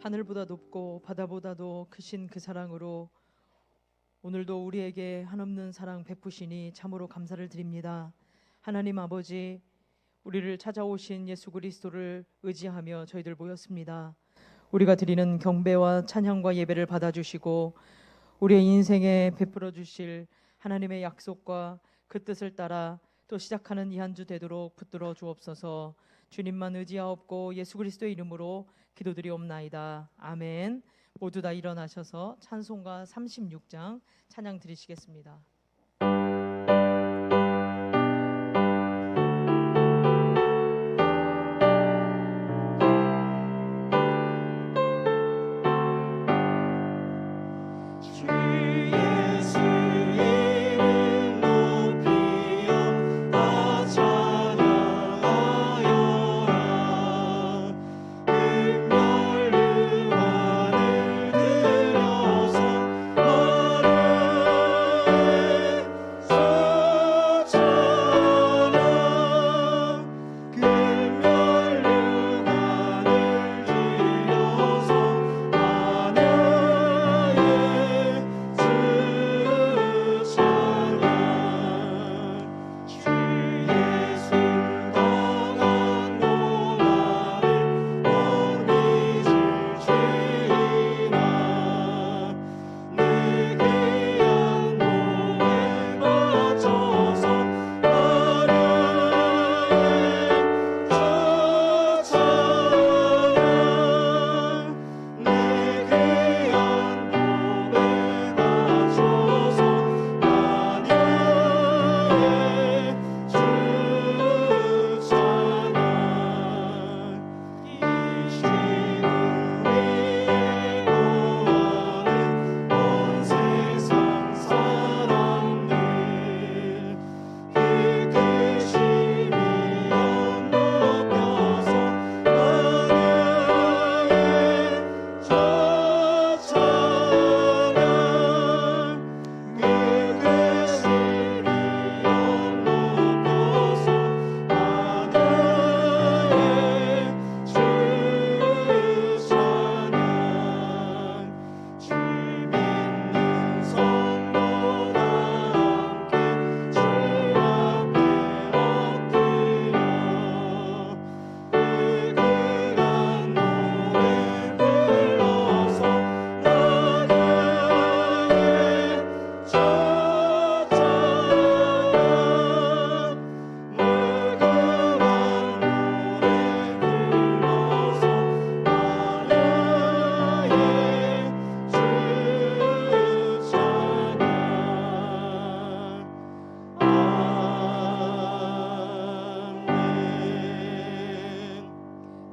하늘보다 높고 바다보다도 크신 그 사랑으로 오늘도 우리에게 한없는 사랑 베푸시니 참으로 감사를 드립니다. 하나님 아버지, 우리를 찾아오신 예수 그리스도를 의지하며 저희들 모였습니다. 우리가 드리는 경배와 찬양과 예배를 받아주시고 우리의 인생에 베풀어 주실 하나님의 약속과 그 뜻을 따라 또 시작하는 이 한 주 되도록 붙들어 주옵소서. 주님만 의지하옵고 예수 그리스도의 이름으로 기도드리옵나이다. 아멘. 모두 다 일어나셔서 찬송가 36장 찬양 드리시겠습니다.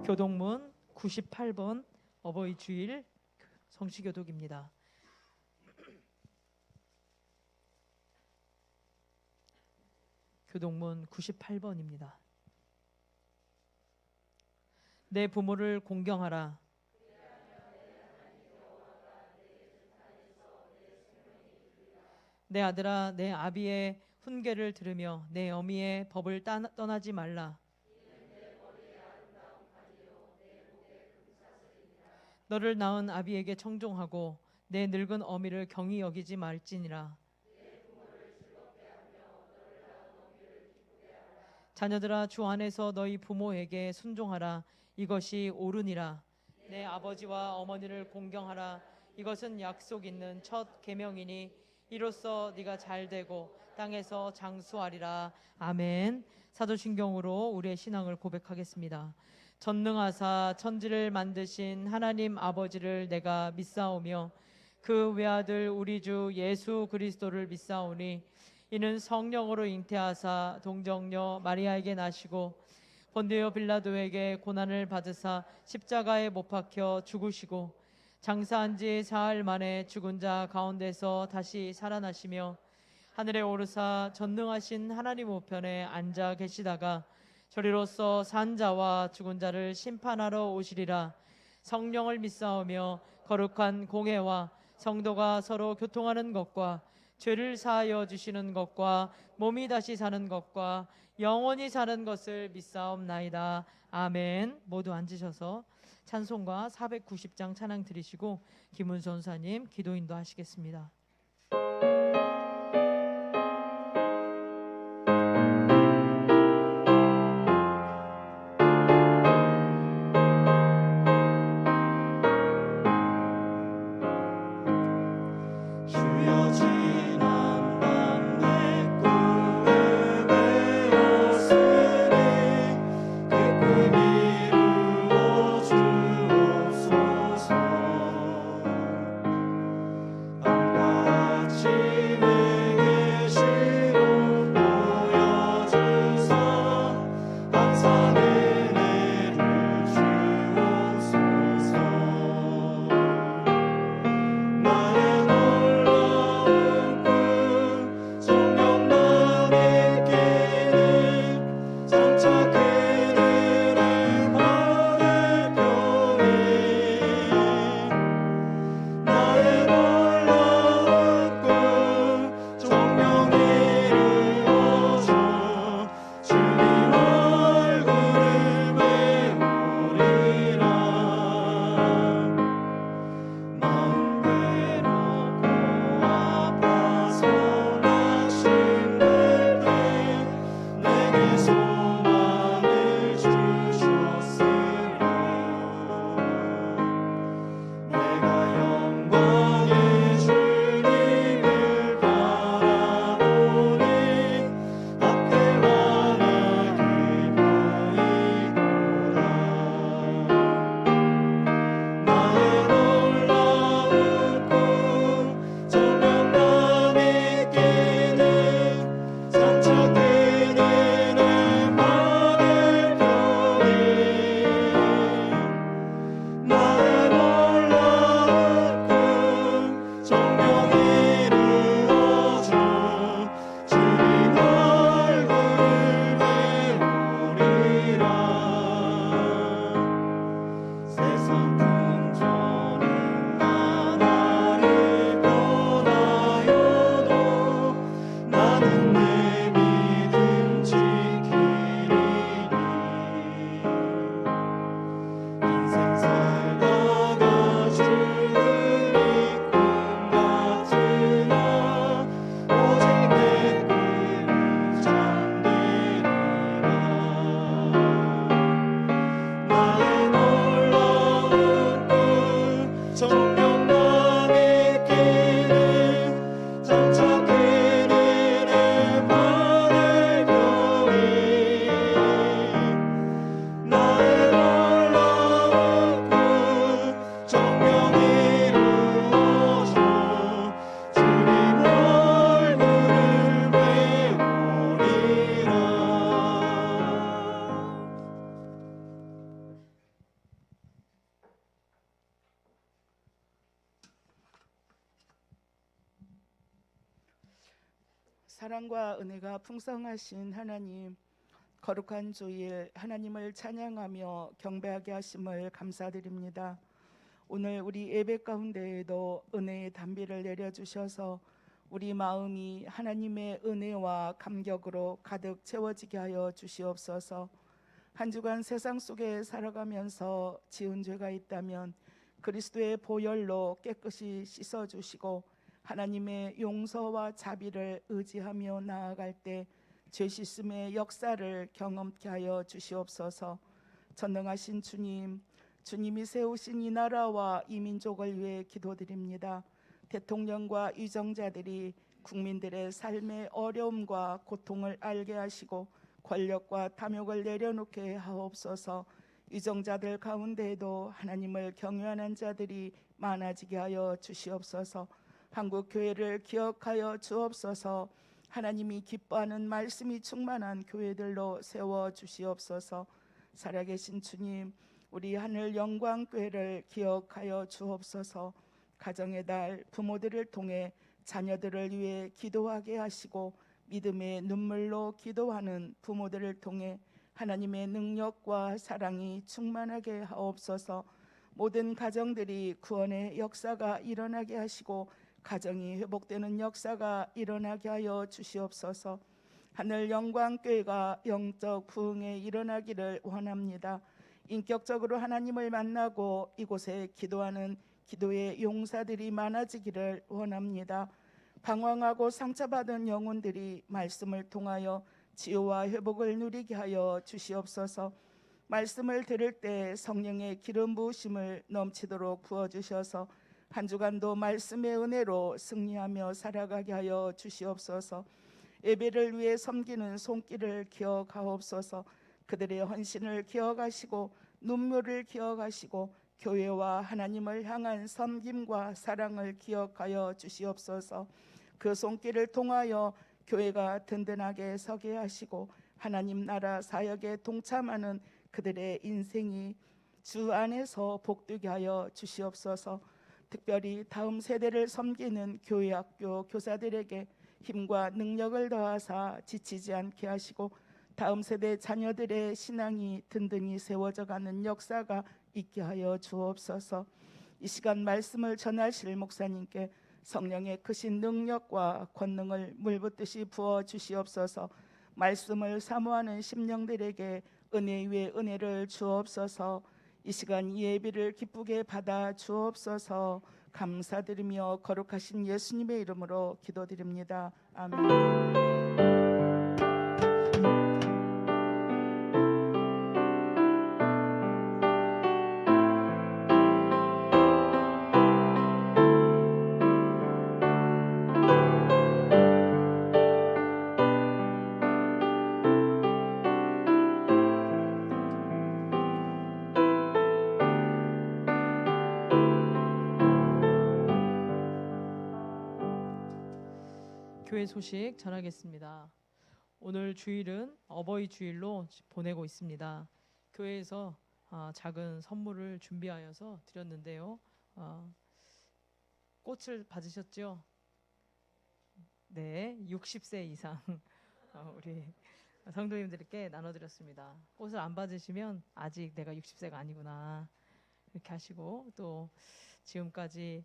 교동문 98번 어버이 주일 성시교독입니다. 교동문 98번입니다. 내 부모를 공경하라. 내 아들아, 내 아비의 훈계를 들으며 내 어미의 법을 떠나지 말라. 너를 낳은 아비에게 청종하고 내 늙은 어미를 경히 여기지 말지니라. 자녀들아, 주 안에서 너희 부모에게 순종하라. 이것이 옳으니라. 내 아버지와 어머니를 공경하라. 이것은 약속 있는 첫 계명이니 이로써 네가 잘되고 땅에서 장수하리라. 아멘. 사도신경으로 우리의 신앙을 고백하겠습니다. 전능하사 천지를 만드신 하나님 아버지를 내가 믿사오며 그 외아들 우리 주 예수 그리스도를 믿사오니 이는 성령으로 잉태하사 동정녀 마리아에게 나시고 본디오 빌라도에게 고난을 받으사 십자가에 못 박혀 죽으시고 장사한 지 사흘 만에 죽은 자 가운데서 다시 살아나시며 하늘에 오르사 전능하신 하나님 우편에 앉아 계시다가 저리로서 산 자와 죽은 자를 심판하러 오시리라. 성령을 믿사오며 거룩한 공회와 성도가 서로 교통하는 것과 죄를 사하여 주시는 것과 몸이 다시 사는 것과 영원히 사는 것을 믿사옵나이다. 아멘. 모두 앉으셔서 찬송가 490장 찬양 드리시고 김은수 원사님 기도 인도하시겠습니다. 사랑과 은혜가 풍성하신 하나님, 거룩한 주일 하나님을 찬양하며 경배하게 하심을 감사드립니다. 오늘 우리 예배 가운데에도 은혜의 단비를 내려주셔서 우리 마음이 하나님의 은혜와 감격으로 가득 채워지게 하여 주시옵소서. 한 주간 세상 속에 살아가면서 지은 죄가 있다면 그리스도의 보혈로 깨끗이 씻어주시고 하나님의 용서와 자비를 의지하며 나아갈 때 죄 씻음의 역사를 경험케 하여 주시옵소서. 전능하신 주님, 주님이 세우신 이 나라와 이 민족을 위해 기도드립니다. 대통령과 위정자들이 국민들의 삶의 어려움과 고통을 알게 하시고 권력과 탐욕을 내려놓게 하옵소서. 위정자들 가운데에도 하나님을 경외하는 자들이 많아지게 하여 주시옵소서. 한국 교회를 기억하여 주옵소서. 하나님이 기뻐하는 말씀이 충만한 교회들로 세워 주시옵소서. 살아계신 주님, 우리 하늘 영광교회를 기억하여 주옵소서. 가정의 달 부모들을 통해 자녀들을 위해 기도하게 하시고 믿음의 눈물로 기도하는 부모들을 통해 하나님의 능력과 사랑이 충만하게 하옵소서. 모든 가정들이 구원의 역사가 일어나게 하시고 가정이 회복되는 역사가 일어나게 하여 주시옵소서. 하늘 영광교회가 영적 부흥에 일어나기를 원합니다. 인격적으로 하나님을 만나고 이곳에 기도하는 기도의 용사들이 많아지기를 원합니다. 방황하고 상처받은 영혼들이 말씀을 통하여 치유와 회복을 누리게 하여 주시옵소서. 말씀을 들을 때 성령의 기름 부으심을 넘치도록 부어주셔서 한 주간도 말씀의 은혜로 승리하며 살아가게 하여 주시옵소서. 예배를 위해 섬기는 손길을 기억하옵소서. 그들의 헌신을 기억하시고 눈물을 기억하시고 교회와 하나님을 향한 섬김과 사랑을 기억하여 주시옵소서. 그 손길을 통하여 교회가 든든하게 서게 하시고 하나님 나라 사역에 동참하는 그들의 인생이 주 안에서 복되게 하여 주시옵소서. 특별히 다음 세대를 섬기는 교회 학교 교사들에게 힘과 능력을 더하사 지치지 않게 하시고 다음 세대 자녀들의 신앙이 든든히 세워져 가는 역사가 있게 하여 주옵소서. 이 시간 말씀을 전하실 목사님께 성령의 크신 능력과 권능을 물붓듯이 부어 주시옵소서. 말씀을 사모하는 심령들에게 은혜 위에 은혜를 주옵소서. 이 시간 이 예배를 기쁘게 받아 주옵소서. 감사드리며 거룩하신 예수님의 이름으로 기도드립니다. 아멘. 교회 소식 전하겠습니다. 오늘 주일은 어버이 주일로 보내고 있습니다. 교회에서 작은 선물을 준비하여서 드렸는데요. 꽃을 받으셨죠? 네, 60세 이상 우리 성도님들께 나눠드렸습니다. 꽃을 안 받으시면 아직 내가 60세가 아니구나 이렇게 하시고, 또 지금까지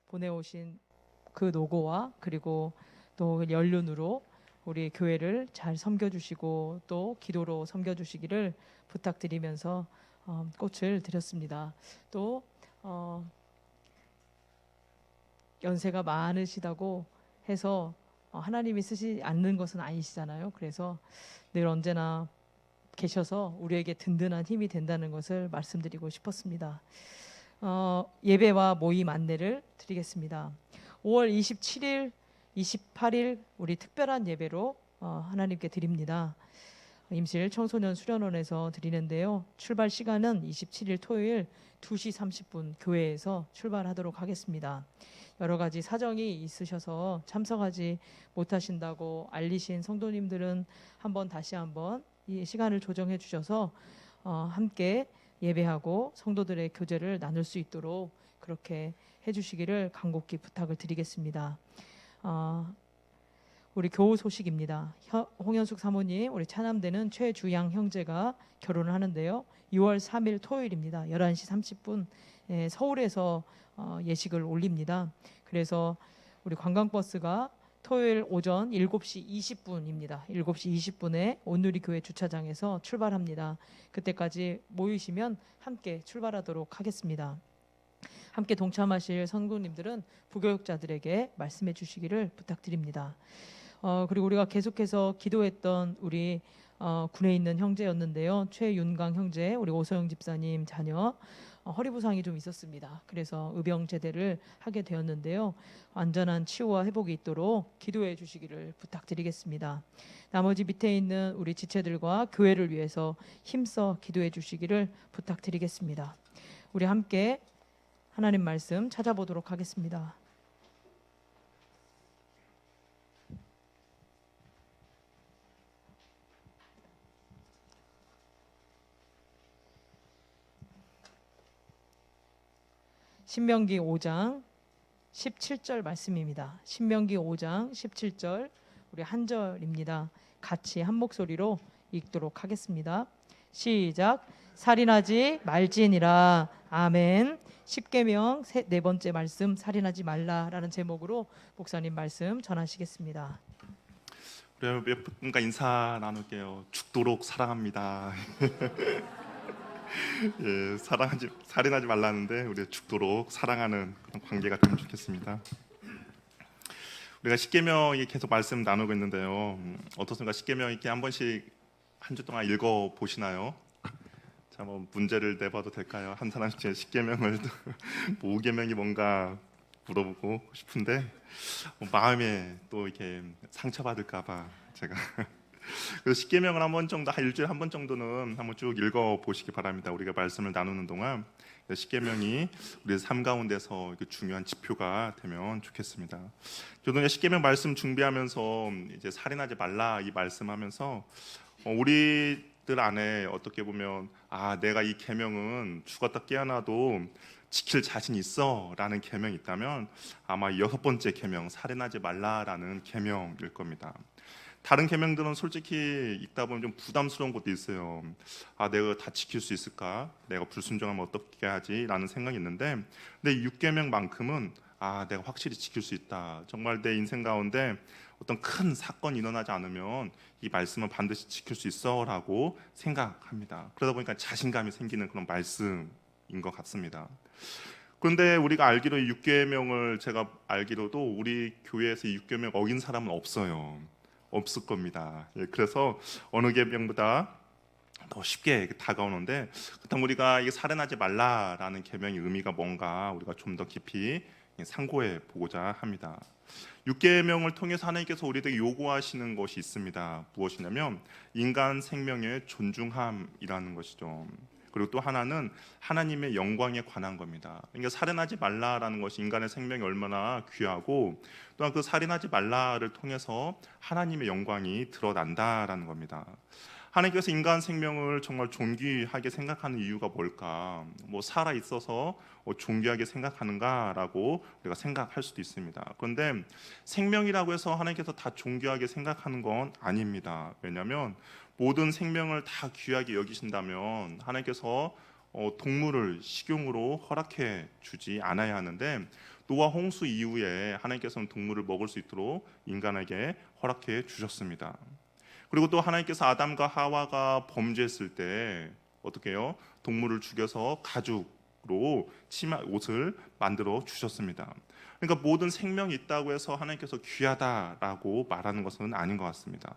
보내오신 그 노고와 그리고 또 연륜으로 우리 교회를 잘 섬겨주시고 또 기도로 섬겨주시기를 부탁드리면서 꽃을 드렸습니다. 또 연세가 많으시다고 해서 하나님이 쓰지 않는 것은 아니시잖아요. 그래서 늘 언제나 계셔서 우리에게 든든한 힘이 된다는 것을 말씀드리고 싶었습니다. 예배와 모임 안내를 드리겠습니다. 5월 27일, 28일 우리 특별한 예배로 하나님께 드립니다. 임실 청소년 수련원에서 드리는데요. 출발 시간은 27일 토요일 2시 30분 교회에서 출발하도록 하겠습니다. 여러 가지 사정이 있으셔서 참석하지 못하신다고 알리신 성도님들은 다시 한번 이 시간을 조정해 주셔서 함께 예배하고 성도들의 교제를 나눌 수 있도록 그렇게 해주시기를 간곡히 부탁을 드리겠습니다. 우리 교우 소식입니다. 홍현숙 사모님, 우리 차남대는 최주양 형제가 결혼을 하는데요. 6월 3일 토요일입니다. 11시 30분 서울에서 예식을 올립니다. 그래서 우리 관광버스가 토요일 오전 7시 20분입니다. 7시 20분에 온누리교회 주차장에서 출발합니다. 그때까지 모이시면 함께 출발하도록 하겠습니다. 함께 동참하실 성도님들은 부교육자들에게 말씀해 주시기를 부탁드립니다. 그리고 우리가 계속해서 기도했던 우리 군에 있는 형제였는데요. 최윤강 형제, 우리 오서영 집사님 자녀 허리 부상이 좀 있었습니다. 그래서 의병 제대를 하게 되었는데요. 완전한 치유와 회복이 있도록 기도해 주시기를 부탁드리겠습니다. 나머지 밑에 있는 우리 지체들과 교회를 위해서 힘써 기도해 주시기를 부탁드리겠습니다. 우리 함께 하나님 말씀 찾아보도록 하겠습니다. 신명기 5장 17절 말씀입니다. 신명기 5장 17절 우리 한 절입니다. 같이 한 목소리로 읽도록 하겠습니다. 시작. 살인하지 말지니라. 아멘. 십계명 네 번째 말씀, 살인하지 말라라는 제목으로 목사님 말씀 전하시겠습니다. 우리 몇 분과 인사 나눌게요. 죽도록 사랑합니다. 예, 살인하지 말라는데 우리가 죽도록 사랑하는 그런 관계가 되면 좋겠습니다. 우리가 십계명이 계속 말씀 나누고 있는데요. 어떻습니까? 십계명 이렇게 한 번씩 한 주 동안 읽어 보시나요? 자, 뭐 문제를 내봐도 될까요? 한 사람씩 제 십계명을 뭐 5계명이 뭔가 물어보고 싶은데 마음에 또 이렇게 상처받을까봐 제가 그래서 십계명을 한 번 정도, 한 일주일에 한 번 정도는 한번 쭉 읽어 보시기 바랍니다. 우리가 말씀을 나누는 동안 십계명이 우리의 삶 가운데서 이렇게 중요한 지표가 되면 좋겠습니다. 저도 십계명 말씀 준비하면서 이제 살인하지 말라 이 말씀하면서 우리들 안에 어떻게 보면 내가 이 계명은 죽었다 깨어나도 지킬 자신 있어라는 계명이 있다면 아마 6번째 계명 살인하지 말라라는 계명일 겁니다. 다른 계명들은 솔직히 읽다 보면 좀 부담스러운 것도 있어요. 내가 다 지킬 수 있을까? 내가 불순종하면 어떻게 하지? 라는 생각이 있는데 근데 6계명만큼은 내가 확실히 지킬 수 있다. 정말 내 인생 가운데 어떤 큰 사건이 일어나지 않으면 이 말씀은 반드시 지킬 수 있어라고 생각합니다. 그러다 보니까 자신감이 생기는 그런 말씀인 것 같습니다. 그런데 우리가 알기로 6계명을 제가 알기로도 우리 교회에서 6계명 어긴 사람은 없을 겁니다. 그래서 어느 계명보다 더 쉽게 다가오는데 그렇다면 우리가 이 살인하지 말라라는 계명의 의미가 뭔가 우리가 좀 더 깊이 상고해 보고자 합니다. 6계명을 통해서 하나님께서 우리에게 요구하시는 것이 있습니다. 무엇이냐면 인간 생명의 존중함이라는 것이죠. 그리고 또 하나는 하나님의 영광에 관한 겁니다. 그러니까 살인하지 말라라는 것이 인간의 생명이 얼마나 귀하고 또한 그 살인하지 말라를 통해서 하나님의 영광이 드러난다라는 겁니다. 하나님께서 인간 생명을 정말 존귀하게 생각하는 이유가 뭘까? 살아 있어서 존귀하게 생각하는가라고 우리가 생각할 수도 있습니다. 그런데 생명이라고 해서 하나님께서 다 존귀하게 생각하는 건 아닙니다. 왜냐하면 모든 생명을 다 귀하게 여기신다면 하나님께서 동물을 식용으로 허락해 주지 않아야 하는데 노아 홍수 이후에 하나님께서는 동물을 먹을 수 있도록 인간에게 허락해 주셨습니다. 그리고 또 하나님께서 아담과 하와가 범죄했을 때 어떻게 해요? 동물을 죽여서 가죽으로 치마 옷을 만들어 주셨습니다. 그러니까 모든 생명이 있다고 해서 하나님께서 귀하다라고 말하는 것은 아닌 것 같습니다.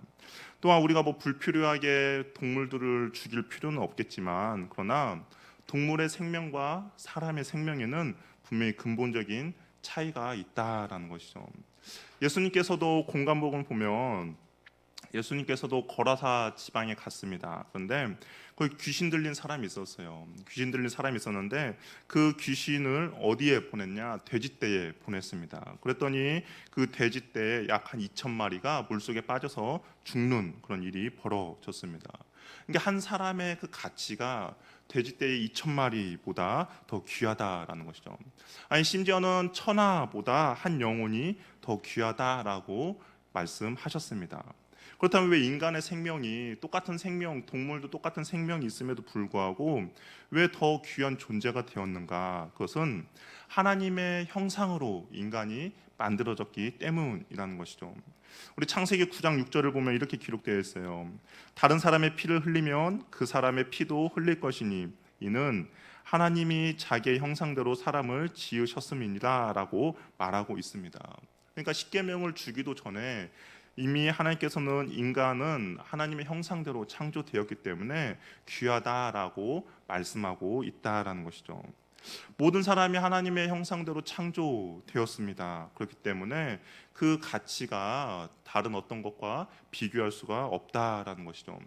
또한 우리가 불필요하게 동물들을 죽일 필요는 없겠지만 그러나 동물의 생명과 사람의 생명에는 분명히 근본적인 차이가 있다라는 것이죠. 예수님께서도 공관복음을 보면 예수님께서도 거라사 지방에 갔습니다. 그런데 거기 귀신 들린 사람이 있었어요. 귀신 들린 사람이 있었는데 그 귀신을 어디에 보냈냐? 돼지떼에 보냈습니다. 그랬더니 그 돼지떼에 약 한 2,000마리가 물속에 빠져서 죽는 그런 일이 벌어졌습니다. 그러니까 한 사람의 그 가치가 돼지떼의 2,000마리보다 더 귀하다라는 것이죠. 아니 심지어는 천하보다 한 영혼이 더 귀하다라고 말씀하셨습니다. 그렇다면 왜 인간의 생명이 똑같은 생명, 동물도 똑같은 생명이 있음에도 불구하고 왜 더 귀한 존재가 되었는가? 그것은 하나님의 형상으로 인간이 만들어졌기 때문이라는 것이죠. 우리 창세기 9장 6절을 보면 이렇게 기록되어 있어요. 다른 사람의 피를 흘리면 그 사람의 피도 흘릴 것이니 이는 하나님이 자기의 형상대로 사람을 지으셨음이니라 라고 말하고 있습니다. 그러니까 십계명을 주기도 전에 이미 하나님께서는 인간은 하나님의 형상대로 창조되었기 때문에 귀하다라고 말씀하고 있다라는 것이죠. 모든 사람이 하나님의 형상대로 창조되었습니다. 그렇기 때문에 그 가치가 다른 어떤 것과 비교할 수가 없다라는 것이죠.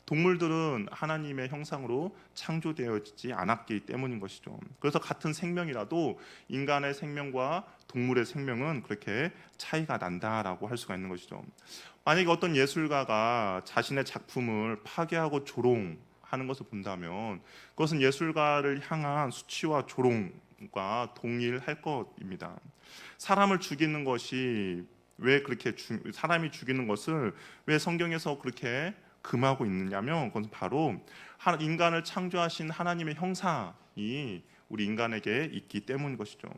동물들은 하나님의 형상으로 창조되어지지 않았기 때문인 것이죠. 그래서 같은 생명이라도 인간의 생명과 동물의 생명은 그렇게 차이가 난다라고 할 수가 있는 것이죠. 만약에 어떤 예술가가 자신의 작품을 파괴하고 조롱하는 것을 본다면 그것은 예술가를 향한 수치와 조롱과 동일할 것입니다. 사람을 죽이는 것이 왜 그렇게 사람이 죽이는 것을 왜 성경에서 그렇게 금하고 있느냐면 그건 바로 인간을 창조하신 하나님의 형상이 우리 인간에게 있기 때문인 것이죠.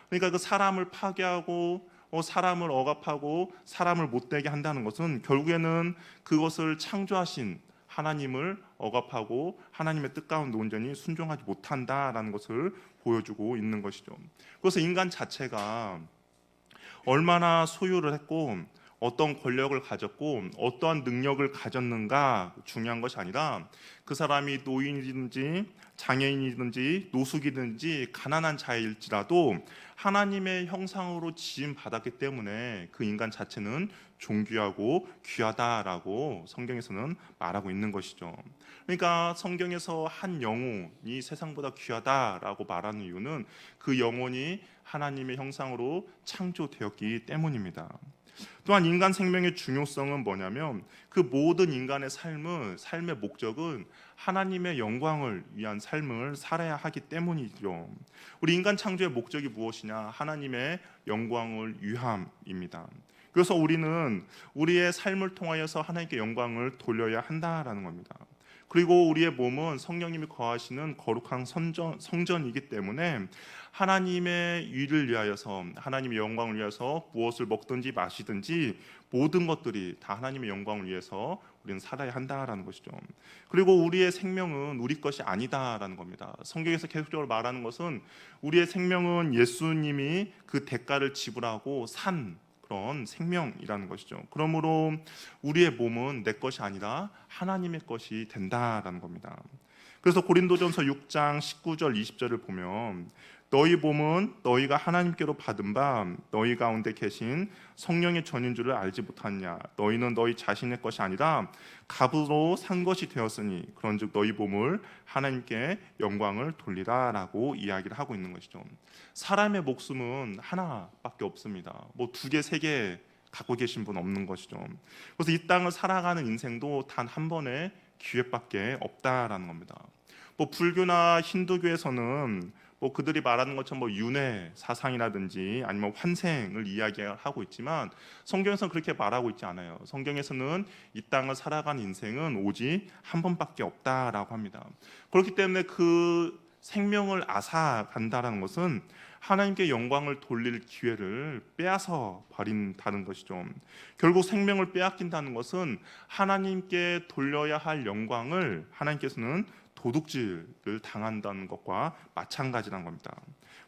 그러니까 그 사람을 파괴하고 사람을 억압하고 사람을 못되게 한다는 것은 결국에는 그것을 창조하신 하나님을 억압하고 하나님의 뜻 가운데 온전히 순종하지 못한다라는 것을 보여주고 있는 것이죠. 그래서 인간 자체가 얼마나 소유를 했고 어떤 권력을 가졌고 어떠한 능력을 가졌는가 중요한 것이 아니라 그 사람이 노인이든지 장애인이든지 노숙이든지 가난한 자일지라도 하나님의 형상으로 지음 받았기 때문에 그 인간 자체는 존귀하고 귀하다라고 성경에서는 말하고 있는 것이죠. 그러니까 성경에서 한 영혼이 세상보다 귀하다라고 말하는 이유는 그 영혼이 하나님의 형상으로 창조되었기 때문입니다. 또한 인간 생명의 중요성은 뭐냐면 그 모든 인간의 삶의 목적은 하나님의 영광을 위한 삶을 살아야 하기 때문이죠. 우리 인간 창조의 목적이 무엇이냐? 하나님의 영광을 위함입니다. 그래서 우리는 우리의 삶을 통하여서 하나님께 영광을 돌려야 한다라는 겁니다. 그리고 우리의 몸은 성령님이 거하시는 거룩한 성전이기 때문에 하나님의 일을 위하여서 하나님의 영광을 위해서 무엇을 먹든지 마시든지 모든 것들이 다 하나님의 영광을 위해서 우리는 살아야 한다라는 것이죠. 그리고 우리의 생명은 우리 것이 아니다라는 겁니다. 성경에서 계속적으로 말하는 것은 우리의 생명은 예수님이 그 대가를 지불하고 산 그런 생명이라는 것이죠. 그러므로 우리의 몸은 내 것이 아니라 하나님의 것이 된다라는 겁니다. 그래서 고린도전서 6장 19절 20절을 보면 너희 몸은 너희가 하나님께로 받은 바 너희 가운데 계신 성령의 전인 줄을 알지 못하느냐. 너희는 너희 자신의 것이 아니라 값으로 산 것이 되었으니 그런즉 너희 몸을 하나님께 영광을 돌리라라고 이야기를 하고 있는 것이죠. 사람의 목숨은 하나밖에 없습니다. 뭐 2개, 3개 갖고 계신 분 없는 것이죠. 그래서 이 땅을 살아가는 인생도 단 한 번의 기회밖에 없다라는 겁니다. 뭐 불교나 힌두교에서는 뭐 그들이 말하는 것처럼 뭐 윤회 사상이라든지 아니면 환생을 이야기하고 있지만 성경에서는 그렇게 말하고 있지 않아요. 성경에서는 이 땅을 살아가는 인생은 오직 한 번밖에 없다라고 합니다. 그렇기 때문에 그 생명을 앗아간다는 것은 하나님께 영광을 돌릴 기회를 빼앗아 버린다는 것이죠. 결국 생명을 빼앗긴다는 것은 하나님께 돌려야 할 영광을 하나님께서는 도둑질을 당한다는 것과 마찬가지란 겁니다.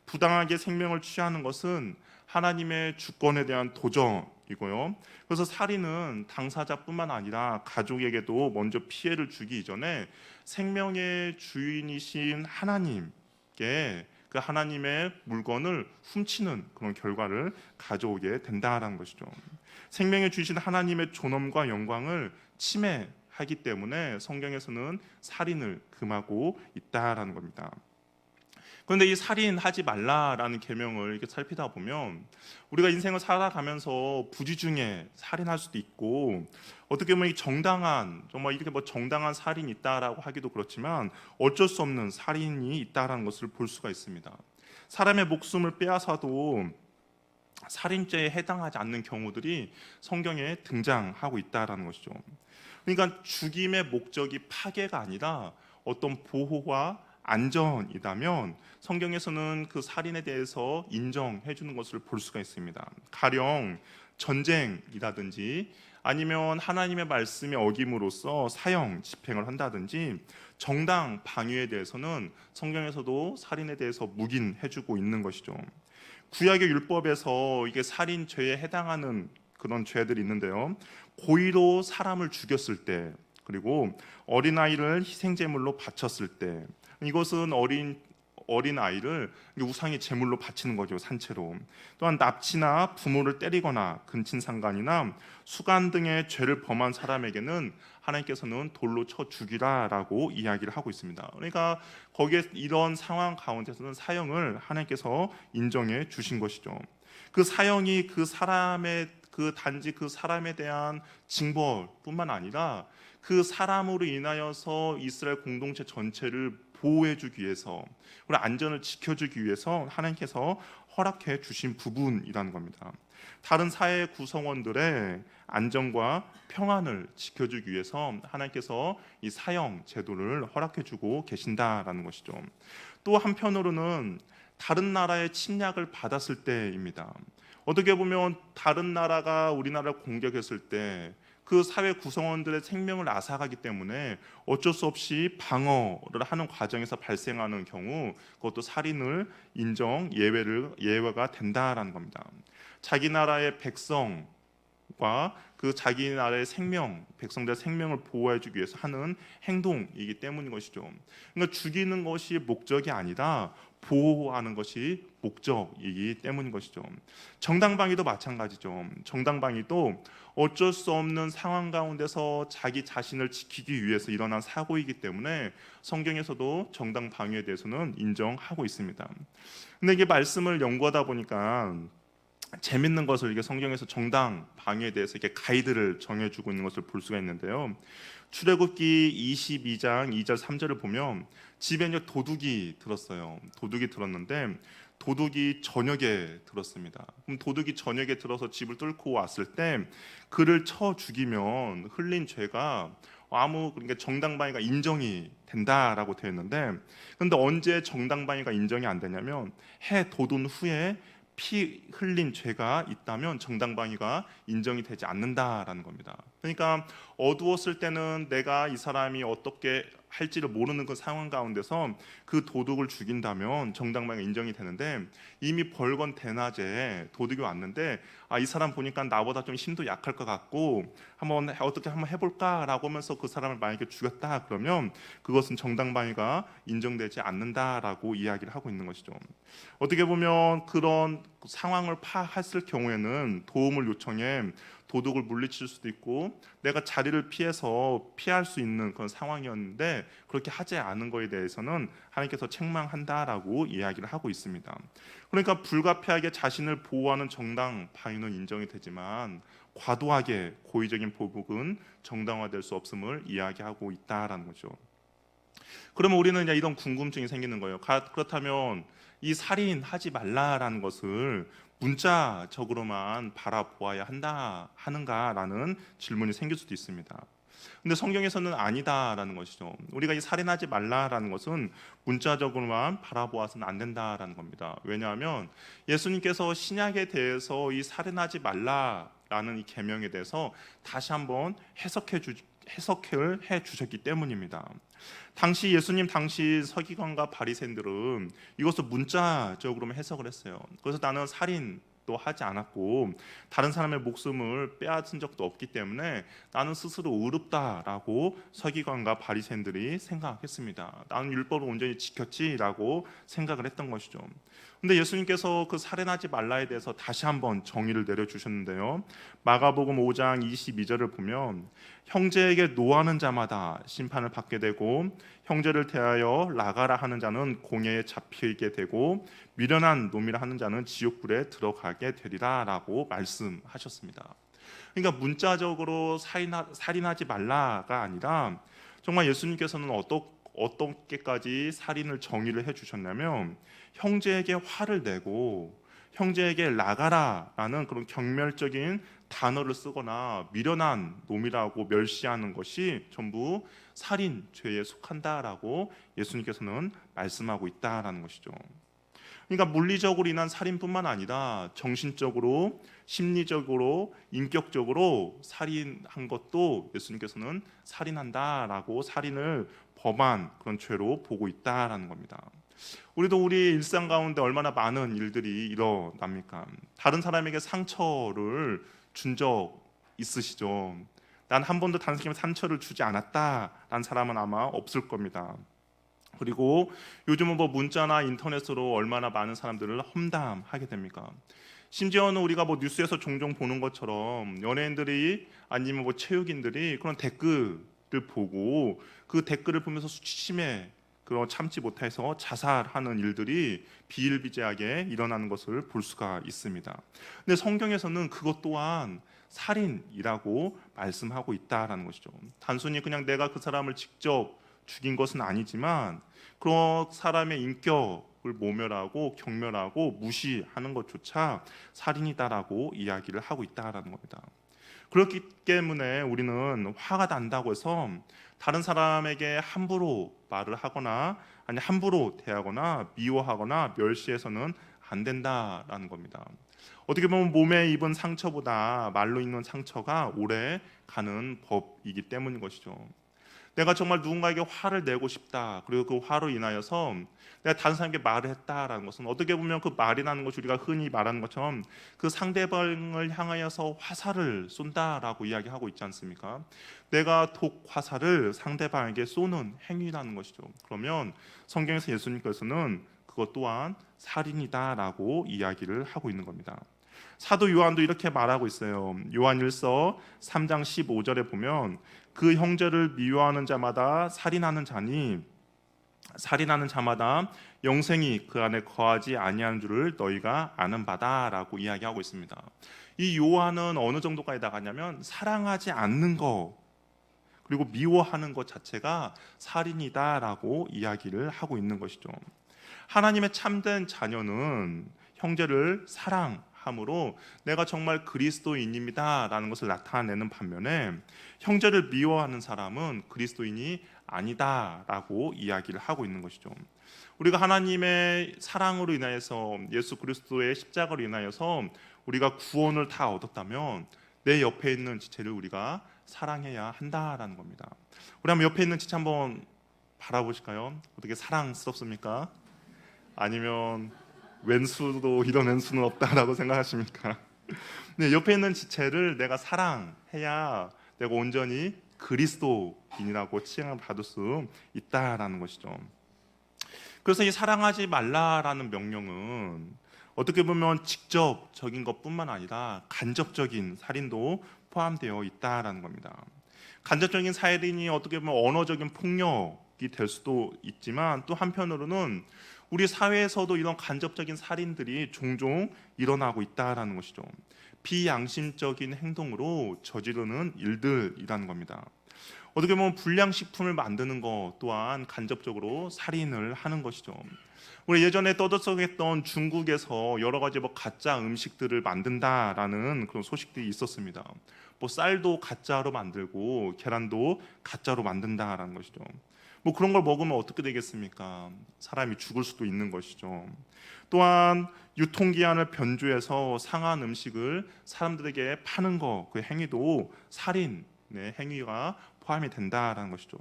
부당하게 생명을 취하는 것은 하나님의 주권에 대한 도전이고요. 그래서 살인은 당사자뿐만 아니라 가족에게도 먼저 피해를 주기 이전에 생명의 주인이신 하나님께 그 하나님의 물건을 훔치는 그런 결과를 가져오게 된다는 것이죠. 생명의 주이신 하나님의 존엄과 영광을 침해하기 때문에 성경에서는 살인을 금하고 있다라는 겁니다. 그런데 이 살인하지 말라라는 계명을 이렇게 살피다 보면 우리가 인생을 살아가면서 부지중에 살인할 수도 있고 어떻게 보면 정당한 정말 이렇게 뭐 정당한 살인이 있다라고 하기도 그렇지만 어쩔 수 없는 살인이 있다라는 것을 볼 수가 있습니다. 사람의 목숨을 빼앗아도 살인죄에 해당하지 않는 경우들이 성경에 등장하고 있다라는 것이죠. 그러니까 죽임의 목적이 파괴가 아니라 어떤 보호와 안전이라면 성경에서는 그 살인에 대해서 인정해 주는 것을 볼 수가 있습니다. 가령 전쟁이라든지 아니면 하나님의 말씀에 어김으로써 사형 집행을 한다든지 정당 방위에 대해서는 성경에서도 살인에 대해서 묵인해 주고 있는 것이죠. 구약의 율법에서 이게 살인죄에 해당하는 그런 죄들이 있는데요. 고의로 사람을 죽였을 때 그리고 어린아이를 희생제물로 바쳤을 때 이것은 어린 아이를 우상의 제물로 바치는 거죠. 산채로. 또한 납치나 부모를 때리거나 근친상간이나 수간 등의 죄를 범한 사람에게는 하나님께서는 돌로 쳐 죽이라라고 이야기를 하고 있습니다. 그러니까 거기에 이런 상황 가운데서는 사형을 하나님께서 인정해 주신 것이죠. 그 사형이 단지 그 사람에 대한 징벌뿐만 아니라 그 사람으로 인하여서 이스라엘 공동체 전체를 보호해주기 위해서 우리 안전을 지켜주기 위해서 하나님께서 허락해 주신 부분이라는 겁니다. 다른 사회 구성원들의 안전과 평안을 지켜주기 위해서 하나님께서 이 사형 제도를 허락해주고 계신다라는 것이죠. 또 한편으로는 다른 나라의 침략을 받았을 때입니다. 어떻게 보면 다른 나라가 우리나라를 공격했을 때 그 사회 구성원들의 생명을 앗아가기 때문에 어쩔 수 없이 방어를 하는 과정에서 발생하는 경우 그것도 살인을 예외가 된다라는 겁니다. 자기 나라의 백성과 그 자기 나라의 백성들의 생명을 보호해주기 위해서 하는 행동이기 때문인 것이죠. 그러니까 죽이는 것이 목적이 아니라 보호하는 것이 목적이기 때문인 것이죠. 정당방위도 마찬가지죠. 정당방위도 어쩔 수 없는 상황 가운데서 자기 자신을 지키기 위해서 일어난 사고이기 때문에 성경에서도 정당방위에 대해서는 인정하고 있습니다. 근데 이게 말씀을 연구하다 보니까 재밌는 것을 이게 성경에서 정당 방위에 대해서 이렇게 가이드를 정해주고 있는 것을 볼 수가 있는데요. 출애굽기 22장 2절 3절을 보면 집에 이제 도둑이 들었어요. 도둑이 들었는데 도둑이 저녁에 들었습니다. 그럼 도둑이 저녁에 들어서 집을 뚫고 왔을 때 그를 쳐 죽이면 흘린 죄가 그러니까 정당방위가 인정이 된다라고 되어 있는데, 그런데 언제 정당방위가 인정이 안 되냐면 해 돋은 후에 피 흘린 죄가 있다면 정당방위가 인정이 되지 않는다라는 겁니다. 그러니까 어두웠을 때는 내가 이 사람이 어떻게 할지를 모르는 그 상황 가운데서 그 도둑을 죽인다면 정당방위가 인정이 되는데, 이미 벌건 대낮에 도둑이 왔는데 이 사람 보니까 나보다 좀 힘도 약할 것 같고 어떻게 한번 해볼까라고 하면서 그 사람을 만약에 죽였다 그러면 그것은 정당방위가 인정되지 않는다라고 이야기를 하고 있는 것이죠. 어떻게 보면 그런 상황을 파악했을 경우에는 도움을 요청해 도둑을 물리칠 수도 있고 내가 자리를 피할 수 있는 그런 상황이었는데 그렇게 하지 않은 것에 대해서는 하나님께서 책망한다라고 이야기를 하고 있습니다. 그러니까 불가피하게 자신을 보호하는 정당 방위는 인정이 되지만 과도하게 고의적인 보복은 정당화될 수 없음을 이야기하고 있다라는 거죠. 그러면 우리는 이제 이런 궁금증이 생기는 거예요. 그렇다면 이 살인하지 말라라는 것을 문자적으로만 바라보아야 하는가라는 질문이 생길 수도 있습니다. 근데 성경에서는 아니다라는 것이죠. 우리가 이 살인하지 말라라는 것은 문자적으로만 바라보아서는 안 된다라는 겁니다. 왜냐하면 예수님께서 신약에 대해서 이 살인하지 말라라는 이 계명에 대해서 다시 한번 해석을 해 주셨기 때문입니다. 예수님 당시 서기관과 바리새인들은 이것을 문자적으로만 해석을 했어요. 그래서 나는 살인도 하지 않았고 다른 사람의 목숨을 빼앗은 적도 없기 때문에 나는 스스로 의롭다라고 서기관과 바리새인들이 생각했습니다. 나는 율법을 온전히 지켰지라고 생각을 했던 것이죠. 근데 예수님께서 그 살인하지 말라에 대해서 다시 한번 정의를 내려주셨는데요. 마가복음 5장 22절을 보면 형제에게 노하는 자마다 심판을 받게 되고 형제를 대하여 나가라 하는 자는 공회에 잡히게 되고 미련한 놈이라 하는 자는 지옥불에 들어가게 되리라라고 말씀하셨습니다. 그러니까 문자적으로 살인하지 말라가 아니라 정말 예수님께서는 어떻게까지 살인을 정의를 해주셨냐면 형제에게 화를 내고 형제에게 나가라라는 그런 경멸적인 단어를 쓰거나 미련한 놈이라고 멸시하는 것이 전부 살인 죄에 속한다라고 예수님께서는 말씀하고 있다라는 것이죠. 그러니까 물리적으로 인한 살인뿐만 아니라 정신적으로, 심리적으로, 인격적으로 살인한 것도 예수님께서는 살인한다라고 살인을 범한 그런 죄로 보고 있다라는 겁니다. 우리도 우리 일상 가운데 얼마나 많은 일들이 일어납니까? 다른 사람에게 상처를 준 적 있으시죠? 난 한 번도 다른 사람에게 상처를 주지 않았다라는 사람은 아마 없을 겁니다. 그리고 요즘은 문자나 인터넷으로 얼마나 많은 사람들을 험담하게 됩니까? 심지어는 우리가 뉴스에서 종종 보는 것처럼 연예인들이 아니면 체육인들이 그런 댓글을 보고 그 댓글을 보면서 수치심에 참지 못해서 자살하는 일들이 비일비재하게 일어나는 것을 볼 수가 있습니다. 근데 성경에서는 그것 또한 살인이라고 말씀하고 있다라는 것이죠. 단순히 그냥 내가 그 사람을 직접 죽인 것은 아니지만 그런 사람의 인격을 모멸하고 경멸하고 무시하는 것조차 살인이다라고 이야기를 하고 있다라는 겁니다. 그렇기 때문에 우리는 화가 난다고 해서 다른 사람에게 함부로 말을 하거나 함부로 대하거나 미워하거나 멸시해서는 안 된다라는 겁니다. 어떻게 보면 몸에 입은 상처보다 말로 입는 상처가 오래 가는 법이기 때문인 것이죠. 내가 정말 누군가에게 화를 내고 싶다. 그리고 그 화로 인하여서 내가 다른 사람에게 말을 했다라는 것은 어떻게 보면 그 말이라는 것이 우리가 흔히 말하는 것처럼 그 상대방을 향하여서 화살을 쏜다라고 이야기하고 있지 않습니까? 내가 독 화살을 상대방에게 쏘는 행위라는 것이죠. 그러면 성경에서 예수님께서는 그것 또한 살인이다라고 이야기를 하고 있는 겁니다. 사도 요한도 이렇게 말하고 있어요. 요한일서 3장 15절에 보면 그 형제를 미워하는 자마다 살인하는 자니 살인하는 자마다 영생이 그 안에 거하지 아니하는 줄을 너희가 아는 바다라고 이야기하고 있습니다. 이 요한은 어느 정도까지 나가냐면 사랑하지 않는 것 그리고 미워하는 것 자체가 살인이다라고 이야기를 하고 있는 것이죠. 하나님의 참된 자녀는 형제를 사랑함으로 내가 정말 그리스도인입니다라는 것을 나타내는 반면에 형제를 미워하는 사람은 그리스도인이 아니다라고 이야기를 하고 있는 것이죠. 우리가 하나님의 사랑으로 인하여서 예수 그리스도의 십자가로 인하여서 우리가 구원을 다 얻었다면 내 옆에 있는 지체를 우리가 사랑해야 한다라는 겁니다. 우리 한번 옆에 있는 지체 한번 바라보실까요? 어떻게 사랑스럽습니까? 아니면 왼수도 이런 왼수는 없다라고 생각하십니까? 네, 옆에 있는 지체를 내가 사랑해야 내가 온전히 그리스도인이라고 칭함을 받을 수 있다라는 것이죠. 그래서 이 사랑하지 말라라는 명령은 어떻게 보면 직접적인 것뿐만 아니라 간접적인 살인도 포함되어 있다라는 겁니다. 간접적인 살인이 어떻게 보면 언어적인 폭력이 될 수도 있지만 또 한편으로는 우리 사회에서도 이런 간접적인 살인들이 종종 일어나고 있다라는 것이죠. 비양심적인 행동으로 저지르는 일들이라는 겁니다. 어떻게 보면 불량식품을 만드는 것 또한 간접적으로 살인을 하는 것이죠. 우리 예전에 떠들썩했던 중국에서 여러 가지 가짜 음식들을 만든다라는 그런 소식들이 있었습니다. 쌀도 가짜로 만들고 계란도 가짜로 만든다라는 것이죠. 그런 걸 먹으면 어떻게 되겠습니까? 사람이 죽을 수도 있는 것이죠. 또한 유통기한을 변조해서 상한 음식을 사람들에게 파는 것, 그 행위도 살인의 행위가 포함이 된다라는 것이죠.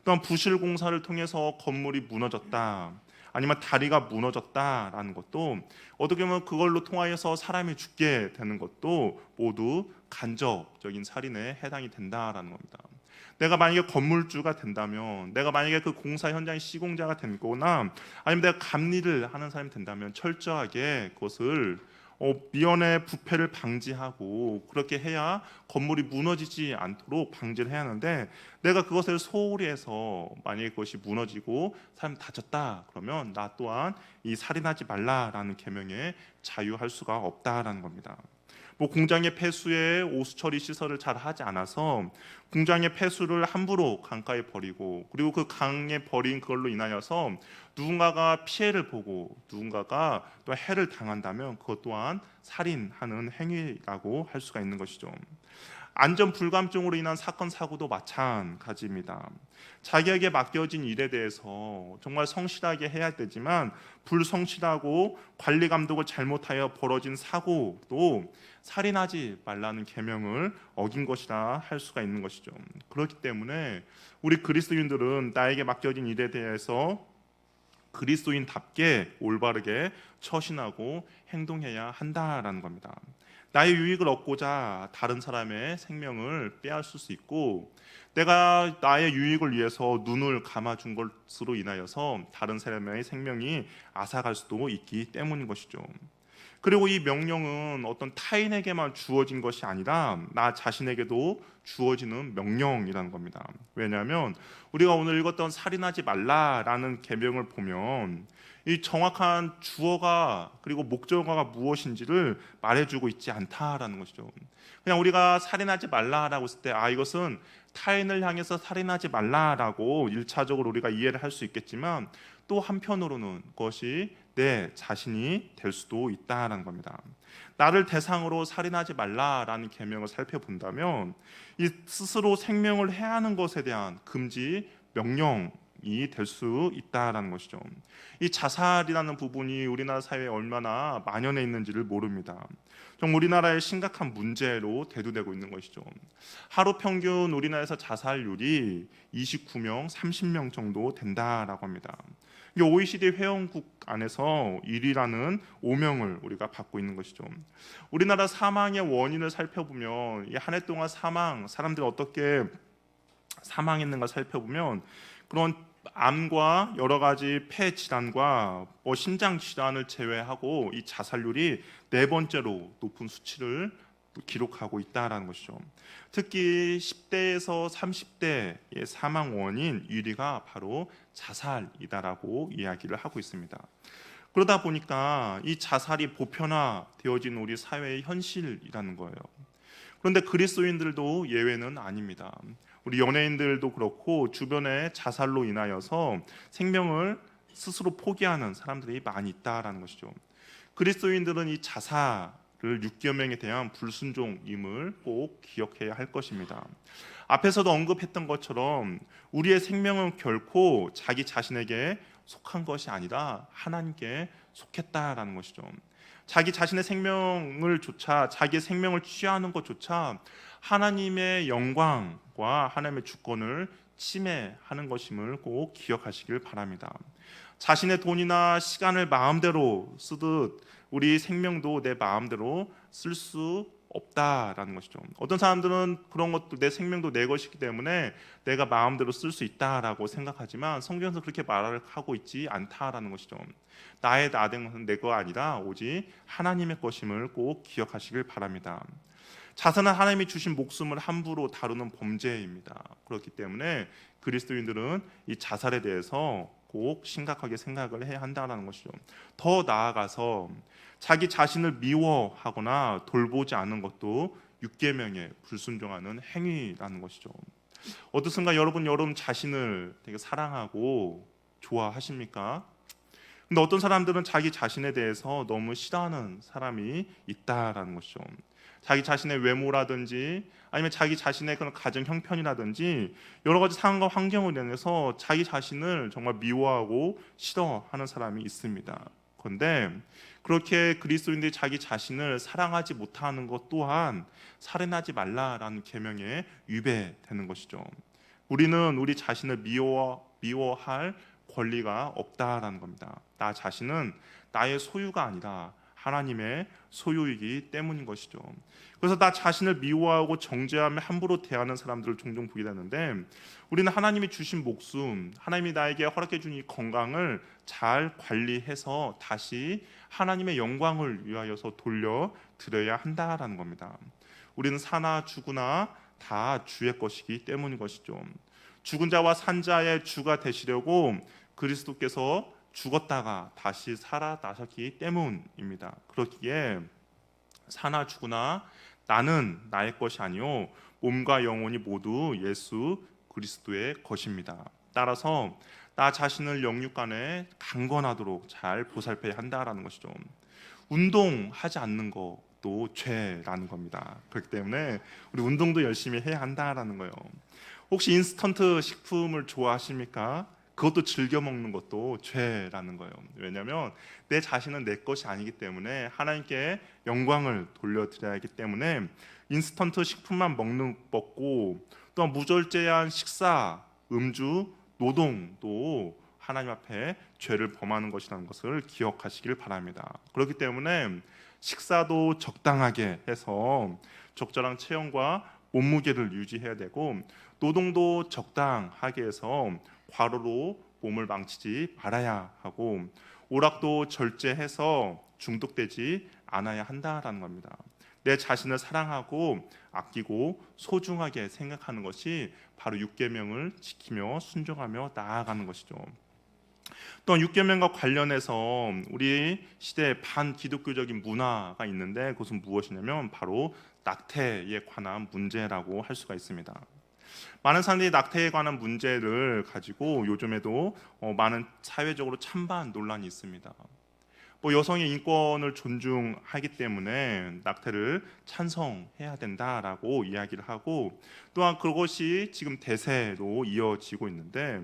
또한 부실 공사를 통해서 건물이 무너졌다, 아니면 다리가 무너졌다라는 것도 어떻게 보면 그걸로 통하여서 사람이 죽게 되는 것도 모두 간접적인 살인에 해당이 된다라는 겁니다. 내가 만약에 건물주가 된다면, 내가 만약에 그 공사 현장의 시공자가 되거나 아니면 내가 감리를 하는 사람이 된다면 철저하게 그것을 미연의 부패를 방지하고 그렇게 해야 건물이 무너지지 않도록 방지를 해야 하는데, 내가 그것을 소홀히 해서 만약에 그것이 무너지고 사람이 다쳤다 그러면 나 또한 이 살인하지 말라라는 계명에 자유할 수가 없다라는 겁니다. 공장의 폐수에 오수 처리 시설을 잘 하지 않아서 공장의 폐수를 함부로 강가에 버리고, 그리고 그 강에 버린 그걸로 인하여서 누군가가 피해를 보고 누군가가 또 해를 당한다면 그것 또한 살인하는 행위라고 할 수가 있는 것이죠. 안전 불감증으로 인한 사건 사고도 마찬가지입니다. 자기에게 맡겨진 일에 대해서 정말 성실하게 해야 되지만 불성실하고 관리 감독을 잘못하여 벌어진 사고도 살인하지 말라는 계명을 어긴 것이라 할 수가 있는 것이죠. 그렇기 때문에 우리 그리스도인들은 나에게 맡겨진 일에 대해서 그리스도인답게 올바르게 처신하고 행동해야 한다라는 겁니다. 나의 유익을 얻고자 다른 사람의 생명을 빼앗을 수 있고, 내가 나의 유익을 위해서 눈을 감아준 것으로 인하여서 다른 사람의 생명이 앗아갈 수도 있기 때문인 것이죠. 그리고 이 명령은 어떤 타인에게만 주어진 것이 아니라 나 자신에게도 주어지는 명령이라는 겁니다. 왜냐하면 우리가 오늘 읽었던 살인하지 말라라는 계명을 보면 이 정확한 주어가 그리고 목적어가 무엇인지를 말해주고 있지 않다라는 것이죠. 그냥 우리가 살인하지 말라라고 했을 때 이것은 타인을 향해서 살인하지 말라라고 1차적으로 우리가 이해를 할 수 있겠지만, 또 한편으로는 그것이 내 자신이 될 수도 있다라는 겁니다. 나를 대상으로 살인하지 말라라는 계명을 살펴본다면 이 스스로 생명을 해하는 것에 대한 금지 명령에 될 수 있다라는 것이죠. 이 자살이라는 부분이 우리나라 사회에 얼마나 만연해 있는지를 모릅니다. 좀 우리나라의 심각한 문제로 대두되고 있는 것이죠. 하루 평균 우리나라에서 자살률이 29명, 30명 정도 된다라고 합니다. 이게 OECD 회원국 안에서 1위라는 오명을 우리가 받고 있는 것이죠. 우리나라 사망의 원인을 살펴보면 한 해 동안 사람들이 어떻게 사망했는가 살펴보면 그런 암과 여러 가지 폐 질환과 심장 질환을 제외하고 이 자살률이 네 번째로 높은 수치를 기록하고 있다라는 것이죠. 특히 10대에서 30대의 사망 원인 1위가 바로 자살이다라고 이야기를 하고 있습니다. 그러다 보니까 이 자살이 보편화되어진 우리 사회의 현실이라는 거예요. 그런데 그리스도인들도 예외는 아닙니다. 우리 연예인들도 그렇고 주변에 자살로 인하여서 생명을 스스로 포기하는 사람들이 많이 있다라는 것이죠. 그리스도인들은 이 자살을 육계명에 대한 불순종임을 꼭 기억해야 할 것입니다. 앞에서도 언급했던 것처럼 우리의 생명은 결코 자기 자신에게 속한 것이 아니라 하나님께 속했다라는 것이죠. 자기 자신의 자기의 생명을 취하는 것조차 하나님의 영광과 하나님의 주권을 침해하는 것임을 꼭 기억하시길 바랍니다. 자신의 돈이나 시간을 마음대로 쓰듯 우리 생명도 내 마음대로 쓸 수 없다라는 것이죠. 어떤 사람들은 그런 것도 내 생명도 내 것이기 때문에 내가 마음대로 쓸 수 있다라고 생각하지만 성경에서 그렇게 말을 하고 있지 않다라는 것이죠. 나의 나된 것은 내 거 아니라 오직 하나님의 것임을 꼭 기억하시길 바랍니다. 자살은 하나님이 주신 목숨을 함부로 다루는 범죄입니다. 그렇기 때문에 그리스도인들은 이 자살에 대해서 꼭 심각하게 생각을 해야 한다는 것이죠. 더 나아가서 자기 자신을 미워하거나 돌보지 않는 것도 육계명에 불순종하는 행위라는 것이죠. 어떻습니까? 여러분 자신을 되게 사랑하고 좋아하십니까? 근데 어떤 사람들은 자기 자신에 대해서 너무 싫어하는 사람이 있다라는 것이죠. 자기 자신의 외모라든지 아니면 자기 자신의 그런 가정 형편이라든지 여러 가지 상황과 환경을 인해서 자기 자신을 정말 미워하고 싫어하는 사람이 있습니다. 그런데 그렇게 그리스도인들이 자기 자신을 사랑하지 못하는 것 또한 살인하지 말라라는 계명에 위배되는 것이죠. 우리는 우리 자신을 미워할 권리가 없다라는 겁니다. 나 자신은 나의 소유가 아니라 하나님의 소유이기 때문인 것이죠. 그래서 나 자신을 미워하고 정죄하며 함부로 대하는 사람들을 종종 보게 되는데 우리는 하나님이 주신 목숨, 하나님이 나에게 허락해 준 이 건강을 잘 관리해서 다시 하나님의 영광을 위하여서 돌려드려야 한다라는 겁니다. 우리는 사나 죽으나 다 주의 것이기 때문인 것이죠. 죽은 자와 산 자의 주가 되시려고 그리스도께서 죽었다가 다시 살아나셨기 때문입니다. 그렇기에 사나 죽으나 나는 나의 것이 아니요 몸과 영혼이 모두 예수 그리스도의 것입니다. 따라서 나 자신을 영육간에 강건하도록 잘 보살펴야 한다라는 것이죠. 운동하지 않는 것도 죄라는 겁니다. 그렇기 때문에 우리 운동도 열심히 해야 한다라는 거예요. 혹시 인스턴트 식품을 좋아하십니까? 그것도 즐겨 먹는 것도 죄라는 거예요. 왜냐하면 내 자신은 내 것이 아니기 때문에 하나님께 영광을 돌려드려야 하기 때문에 인스턴트 식품만 먹고 또 무절제한 식사, 음주, 노동도 하나님 앞에 죄를 범하는 것이라는 것을 기억하시길 바랍니다. 그렇기 때문에 식사도 적당하게 해서 적절한 체형과 몸무게를 유지해야 되고 노동도 적당하게 해서 과로로 몸을 망치지 말아야 하고 오락도 절제해서 중독되지 않아야 한다라는 겁니다. 내 자신을 사랑하고 아끼고 소중하게 생각하는 것이 바로 육계명을 지키며 순종하며 나아가는 것이죠. 또 육계명과 관련해서 우리 시대의 반기독교적인 문화가 있는데 그것은 무엇이냐면 바로 낙태에 관한 문제라고 할 수가 있습니다. 많은 사람들이 낙태에 관한 문제를 가지고 요즘에도 많은 사회적으로 찬반 논란이 있습니다. 여성의 인권을 존중하기 때문에 낙태를 찬성해야 된다라고 이야기를 하고 또한 그것이 지금 대세로 이어지고 있는데,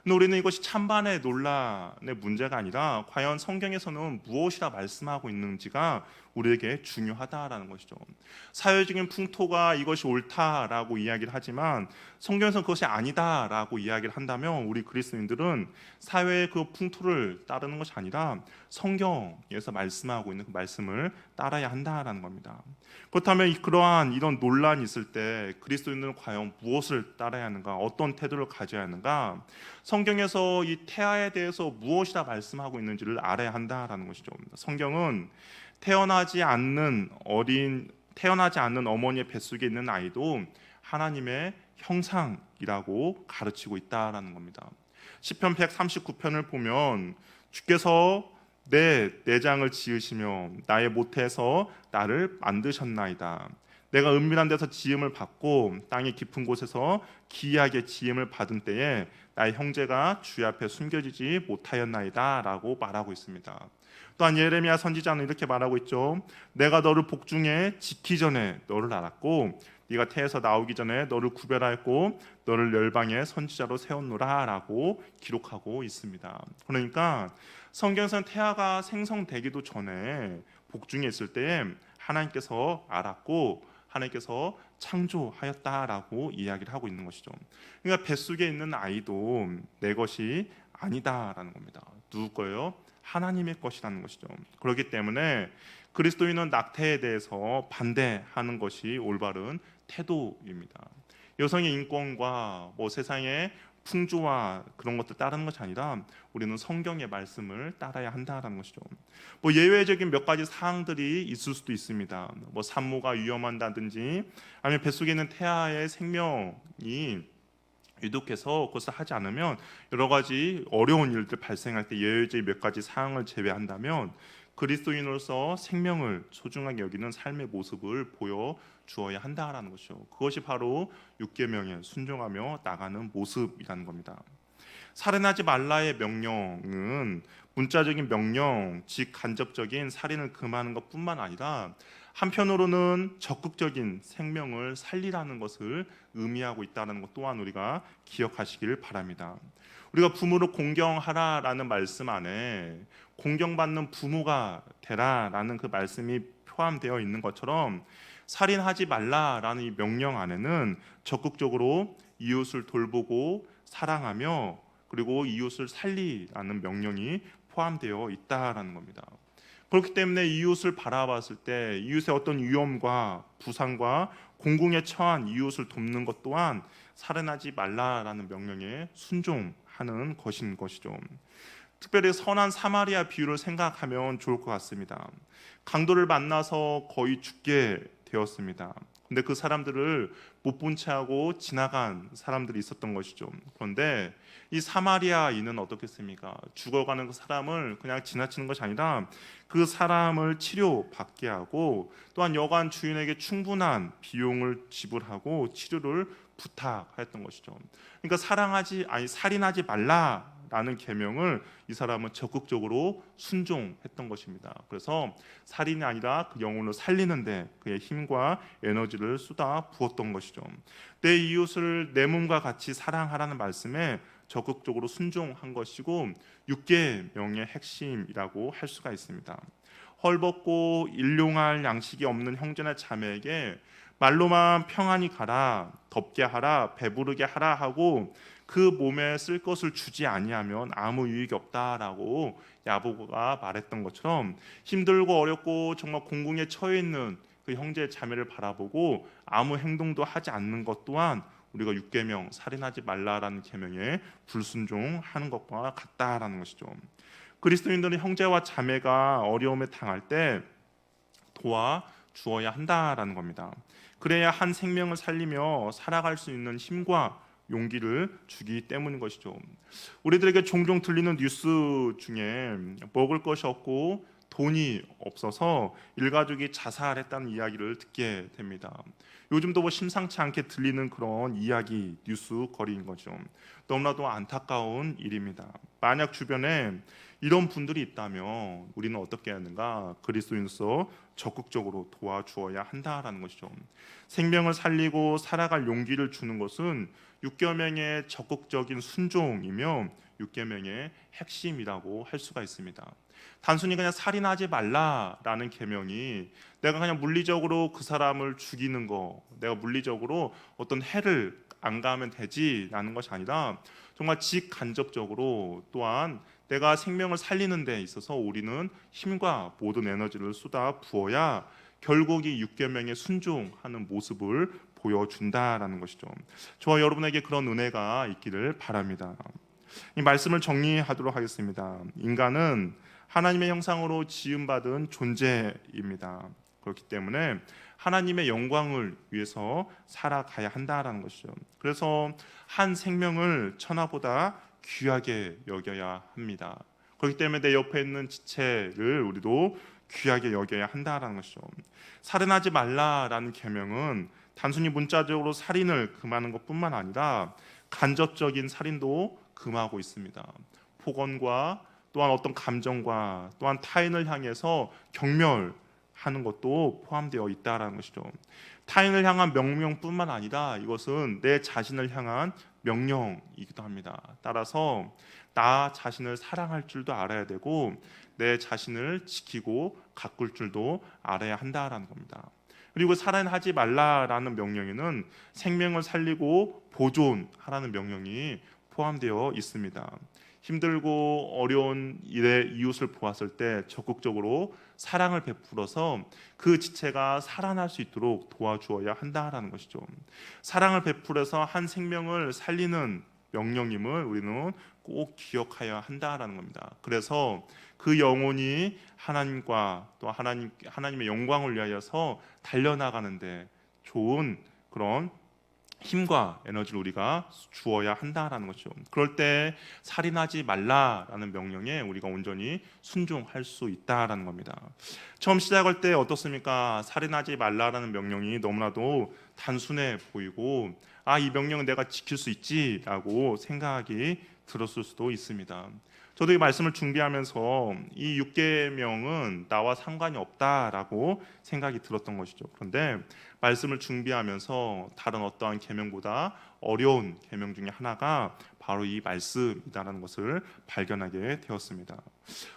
근데 우리는 이것이 찬반의 논란의 문제가 아니라 과연 성경에서는 무엇이라 말씀하고 있는지가 우리에게 중요하다라는 것이죠. 사회적인 풍토가 이것이 옳다라고 이야기를 하지만 성경에서는 그것이 아니다라고 이야기를 한다면 우리 그리스도인들은 사회의 그 풍토를 따르는 것이 아니라 성경에서 말씀하고 있는 그 말씀을 따라야 한다라는 겁니다. 그렇다면 그러한 이런 논란이 있을 때 그리스도인들은 과연 무엇을 따라야 하는가, 어떤 태도를 가져야 하는가, 성경에서 이 태아에 대해서 무엇이라 말씀하고 있는지를 알아야 한다라는 것이죠. 성경은 태어나지 않는 어머니의 뱃속에 있는 아이도 하나님의 형상이라고 가르치고 있다라는 겁니다. 시편 139편을 보면 주께서 내 내장을 지으시며 나의 모태에서 나를 만드셨나이다. 내가 은밀한 데서 지음을 받고 땅의 깊은 곳에서 기이하게 지음을 받은 때에 나의 형제가 주의 앞에 숨겨지지 못하였나이다 라고 말하고 있습니다. 또한 예레미야 선지자는 이렇게 말하고 있죠. 내가 너를 복중에 짓기 전에 너를 알았고 네가 태에서 나오기 전에 너를 구별하였고 너를 열방의 선지자로 세웠노라 라고 기록하고 있습니다. 그러니까 성경에서는 태아가 생성되기도 전에 복중에 있을 때에 하나님께서 알았고 하나님께서 창조하였다라고 이야기를 하고 있는 것이죠. 그러니까 뱃속에 있는 아이도 내 것이 아니다라는 겁니다. 누구 거예요? 하나님의 것이라는 것이죠. 그렇기 때문에 그리스도인은 낙태에 대해서 반대하는 것이 올바른 태도입니다. 여성의 인권과 세상의 풍조와 그런 것들 따르는 것이 아니라 우리는 성경의 말씀을 따라야 한다는 것이죠. 예외적인 몇 가지 사항들이 있을 수도 있습니다. 산모가 위험한다든지 아니면 뱃속에 있는 태아의 생명이 유독해서 그것을 하지 않으면 여러 가지 어려운 일들 발생할 때 예외적인 몇 가지 사항을 제외한다면 그리스도인으로서 생명을 소중하게 여기는 삶의 모습을 보여주어야 한다라는 것이죠. 그것이 바로 율계명에 순종하며 나가는 모습이라는 겁니다. 살인하지 말라의 명령은 문자적인 명령, 즉 간접적인 살인을 금하는 것뿐만 아니라 한편으로는 적극적인 생명을 살리라는 것을 의미하고 있다는 것 또한 우리가 기억하시길 바랍니다. 우리가 부모를 공경하라라는 말씀 안에 공경받는 부모가 되라라는 그 말씀이 포함되어 있는 것처럼 살인하지 말라라는 이 명령 안에는 적극적으로 이웃을 돌보고 사랑하며 그리고 이웃을 살리라는 명령이 포함되어 있다라는 겁니다. 그렇기 때문에 이웃을 바라봤을 때 이웃의 어떤 위험과 부상과 공궁에 처한 이웃을 돕는 것 또한 살인하지 말라라는 명령에 순종하는 것인 것이죠. 특별히 선한 사마리아 비유를 생각하면 좋을 것 같습니다. 강도를 만나서 거의 죽게 되었습니다. 근데 그 사람들을 못 본 채 하고 지나간 사람들이 있었던 것이죠. 그런데 이 사마리아인은 어떻겠습니까? 죽어가는 그 사람을 그냥 지나치는 것이 아니라 그 사람을 치료받게 하고 또한 여관 주인에게 충분한 비용을 지불하고 치료를 부탁했던 것이죠. 그러니까 살인하지 말라라는 계명을 이 사람은 적극적으로 순종했던 것입니다. 그래서 살인이 아니라 그 영혼을 살리는데 그의 힘과 에너지를 쏟아 부었던 것이죠. 내 이웃을 내 몸과 같이 사랑하라는 말씀에 적극적으로 순종한 것이고 율계명의 핵심이라고 할 수가 있습니다. 헐벗고 일용할 양식이 없는 형제나 자매에게 말로만 평안히 가라, 덥게 하라, 배부르게 하라 하고 그 몸에 쓸 것을 주지 아니하면 아무 유익이 없다라고 야고보가 말했던 것처럼 힘들고 어렵고 정말 공궁에 처해 있는 그 형제 자매를 바라보고 아무 행동도 하지 않는 것 또한 우리가 율계명 살인하지 말라라는 계명에 불순종하는 것과 같다라는 것이죠. 그리스도인들은 형제와 자매가 어려움에 당할 때 도와주어야 한다라는 겁니다. 그래야 한 생명을 살리며 살아갈 수 있는 힘과 용기를 주기 때문인 것이죠. 우리들에게 종종 들리는 뉴스 중에 먹을 것이 없고 돈이 없어서 일가족이 자살했다는 이야기를 듣게 됩니다. 요즘도 뭐 심상치 않게 들리는 그런 이야기, 뉴스 거리인 거죠. 너무나도 안타까운 일입니다. 만약 주변에 이런 분들이 있다면 우리는 어떻게 해야 하는가? 그리스도인으로서 적극적으로 도와주어야 한다라는 것이죠. 생명을 살리고 살아갈 용기를 주는 것은 육계명의 적극적인 순종이며 육계명의 핵심이라고 할 수가 있습니다. 단순히 그냥 살인하지 말라라는 계명이 내가 그냥 물리적으로 그 사람을 죽이는 거, 내가 물리적으로 어떤 해를 안 가하면 되지라는 것이 아니라 정말 직간접적으로 또한 내가 생명을 살리는 데 있어서 우리는 힘과 모든 에너지를 쏟아 부어야 결국 이 육계명에 순종하는 모습을 보여준다라는 것이죠. 저와 여러분에게 그런 은혜가 있기를 바랍니다. 이 말씀을 정리하도록 하겠습니다. 인간은 하나님의 형상으로 지음받은 존재입니다. 그렇기 때문에 하나님의 영광을 위해서 살아가야 한다라는 것이죠. 그래서 한 생명을 천하보다 귀하게 여겨야 합니다. 그렇기 때문에 내 옆에 있는 지체를 우리도 귀하게 여겨야 한다라는 것이죠. 살인하지 말라라는 계명은 단순히 문자적으로 살인을 금하는 것뿐만 아니라 간접적인 살인도 금하고 있습니다. 폭언과 또한 어떤 감정과 또한 타인을 향해서 경멸하는 것도 포함되어 있다라는 것이죠. 타인을 향한 명령뿐만 아니라 이것은 내 자신을 향한 명령이기도 합니다. 따라서 나 자신을 사랑할 줄도 알아야 되고 내 자신을 지키고 가꿀 줄도 알아야 한다라는 겁니다. 그리고 살인하지 말라라는 명령에는 생명을 살리고 보존하라는 명령이 포함되어 있습니다. 힘들고 어려운 일에 이웃을 보았을 때 적극적으로 사랑을 베풀어서 그 지체가 살아날 수 있도록 도와주어야 한다라는 것이죠. 사랑을 베풀어서 한 생명을 살리는 명령임을 우리는 꼭 기억해야 한다라는 겁니다. 그래서 그 영혼이 하나님과 또 하나님의 영광을 위하여서 달려나가는데 좋은 그런 힘과 에너지를 우리가 주어야 한다라는 것이죠. 그럴 때 살인하지 말라라는 명령에 우리가 온전히 순종할 수 있다라는 겁니다. 처음 시작할 때 어떻습니까? 살인하지 말라라는 명령이 너무나도 단순해 보이고 이 명령은 내가 지킬 수 있지라고 생각이 들었을 수도 있습니다. 저도 이 말씀을 준비하면서 이 6계명은 나와 상관이 없다라고 생각이 들었던 것이죠. 그런데 말씀을 준비하면서 다른 어떠한 계명보다 어려운 계명 중에 하나가 바로 이 말씀이다라는 것을 발견하게 되었습니다.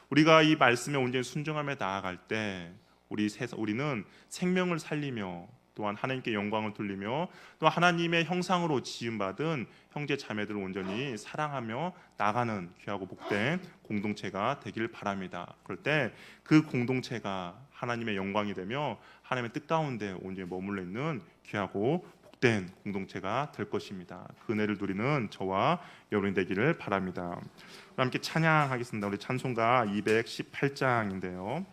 우리가 이 말씀에 온전히 순종하며 나아갈 때 우리는 생명을 살리며 또한 하나님께 영광을 돌리며 또 하나님의 형상으로 지음받은 형제 자매들을 온전히 사랑하며 나가는 귀하고 복된 공동체가 되길 바랍니다. 그럴 때 그 공동체가 하나님의 영광이 되며 하나님의 뜻 가운데 온전히 머물러 있는 귀하고 복된 공동체가 될 것입니다. 그 은혜를 누리는 저와 여러분이 되기를 바랍니다. 우리 함께 찬양하겠습니다. 우리 찬송가 218장인데요.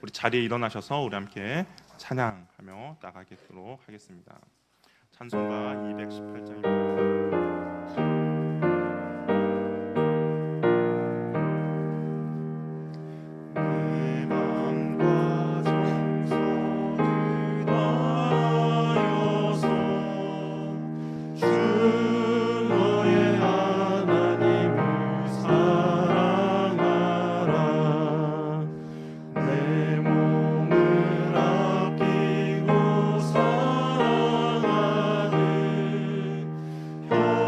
우리 자리에 일어나셔서 우리 함께 찬양하며 나가도록 하겠습니다. 찬송가 218장입니다. 내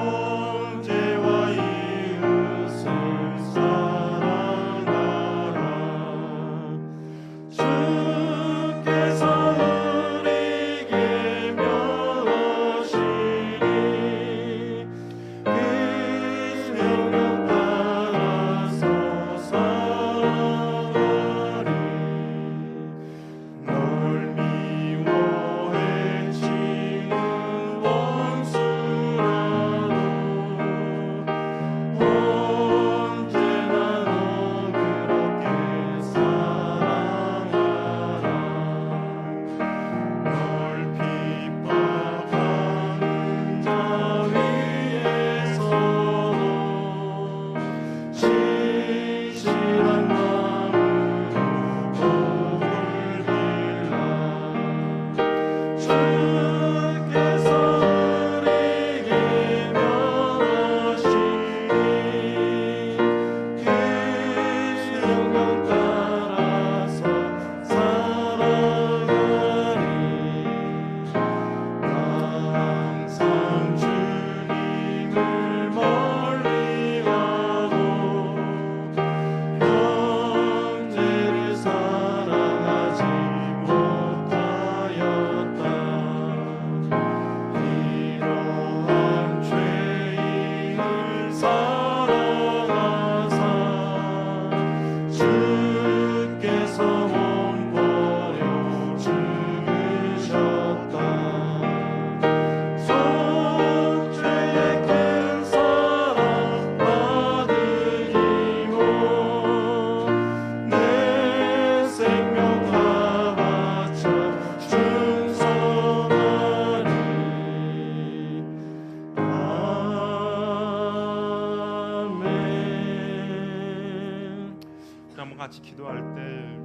같이 기도할 때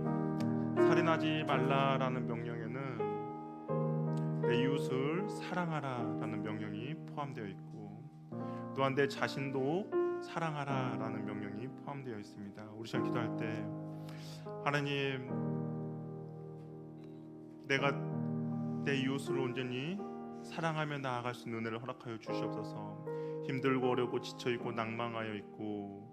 살인하지 말라라는 명령에는 내 이웃을 사랑하라라는 명령이 포함되어 있고 또한 내 자신도 사랑하라라는 명령이 포함되어 있습니다. 우리 시간 기도할 때 하나님, 내가 내 이웃을 온전히 사랑하며 나아갈 수 있는 은혜를 허락하여 주시옵소서. 힘들고 어렵고 지쳐있고 낭망하여 있고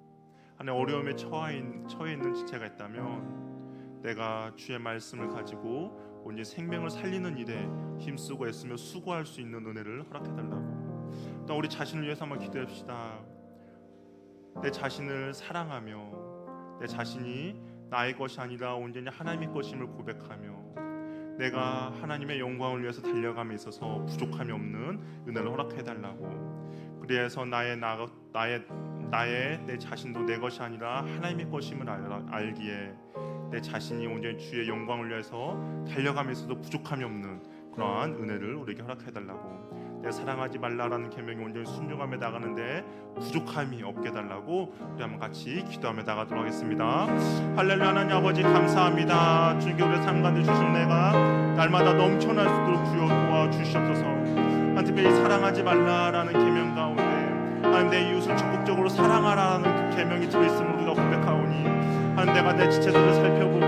하나님 어려움에 처해 있는 지체가 있다면 내가 주의 말씀을 가지고 온전히 생명을 살리는 일에 힘쓰고 애쓰며 수고할 수 있는 은혜를 허락해달라고. 또 우리 자신을 위해서 한번 기도합시다. 내 자신을 사랑하며 내 자신이 나의 것이 아니라 온전히 하나님의 것임을 고백하며 내가 하나님의 영광을 위해서 달려감에 있어서 부족함이 없는 은혜를 허락해달라고. 그래서 내 자신도 내 것이 아니라 하나님의 것임을 알기에 내 자신이 온전히 주의 영광을 위해서 달려감에 있어서 부족함이 없는 그러한 은혜를 우리에게 허락해달라고. 내 사랑하지 말라라는 계명이 온전히 순종하며 나가는데 부족함이 없게 해달라고 우리 한번 같이 기도하며 나가도록 하겠습니다. 할렐루야. 하나님 아버지 감사합니다. 주님께 우리 삶 가운데 주신 내가 날마다 넘쳐날 수 있도록 주여 도와주시옵소서. 특별히 사랑하지 말라라는 계명 가운데 하나님 내 이웃을 적극적으로 사랑하라는 그 계명이 들어있음을 우리가 고백하오니 하나님 내가 내 지체들을 살펴보고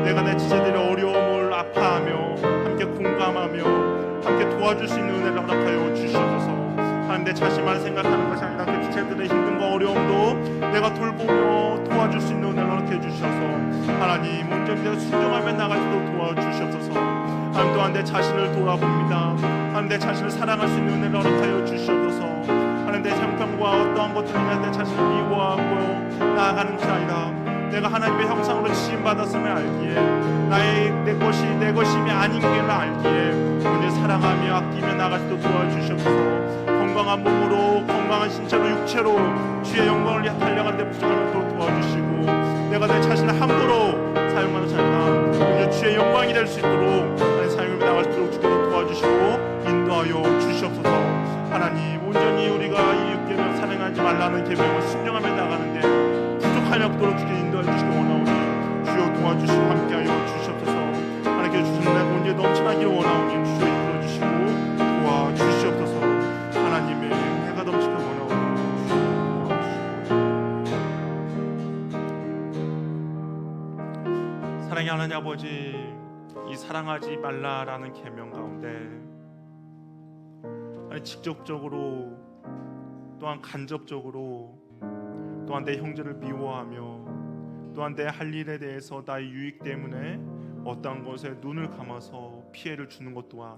내가 내 지체들의 어려움을 아파하며 함께 공감하며 함께 도와줄 수 있는 은혜를 허락하여 주시옵소서. 하나님 내 자신만 생각하는 것이 아니라 그 지체들의 힘듦과 어려움도 내가 돌보며 도와줄 수 있는 은혜를 허락해 주셔서 하나님 온전히 내가 순종하며 나갈 수 있도록 도와주시옵소서. 하나님 또한 내 자신을 돌아봅니다. 하나님 내 자신을 사랑할 수 있는 은혜를 허락하여 주시옵소서. 하나님 내 형편과 어떠한 것들을 인해 내 자신을 미워하고 나아가는 것이 아니라 내가 하나님의 형상으로 지음받았음을 알기에 내 것이 내 것임이 아닌 걸 알기에 오늘 사랑하며 아끼며 나갈 수 있도록 도와주시옵소서. 건강한 몸으로 건강한 신체로 육체로 주의 영광을 위해 달려갈 때 부족함을 도와주시고 내가 내 자신을 함부로 사용하는 것이 아니라 오늘 주의 영광이 될 수 있도록 하나님 사용하며 나갈 수 있도록 주께서 도와주시고 인도하여 주시옵소서. 하나님 온전히 우리가 이 육계명 사랑하지 말라는 계명을 순종하며 나가는데 부족함이 없도록 주께 인도해 주시기 원하오니 주여 도와주시고 함께하여 주시옵소서. 하나님께 주시는 내가 온전히 넘쳐나기를 원하오니 주여 인도해 주시고 도와주시옵소서. 하나님의 은혜가 넘치길 원하오니 주여. 사랑의 하나님 아버지, 이 사랑하지 말라라는 계명 가운데 직접적으로 또한 간접적으로 또한 내 형제를 미워하며 또한 내 할 일에 대해서 나의 유익 때문에 어떠한 것에 눈을 감아서 피해를 주는 것 또한